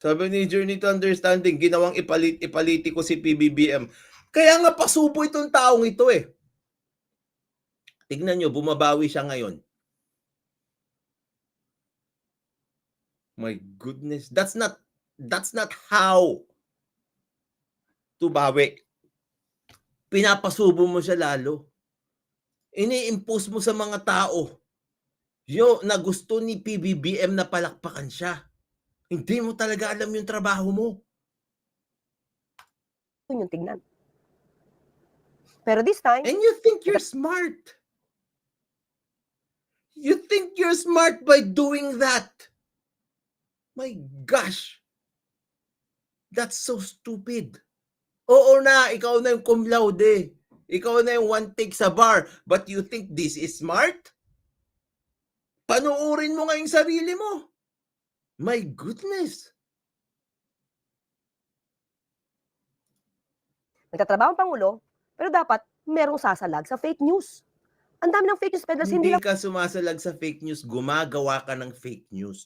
Sabi ni Journey to Understanding, ginawang ipalitiko si PBBM. Kaya nga pasubo itong taong ito eh. Tignan nyo, bumabawi siya ngayon. My goodness, that's not how to bawi. Pinapasubo mo siya lalo. Ini-impose mo sa mga tao na gusto ni PBBM na palakpakan siya. Hindi mo talaga alam yung trabaho mo. Yun yung tignan. Pero this time, And you think you're smart. You think you're smart by doing that. My gosh. That's so stupid. Oo na, ikaw na yung cum laude. Ikaw na yung one take sa bar. But you think this is smart? Panuorin mo nga yung sarili mo. My goodness. nagtatrabaho ang Pangulo, pero dapat merong sasalag sa fake news. Ang dami ng fake news peddlers, Hindi ka sumasalag sa fake news, gumagawa ka ng fake news.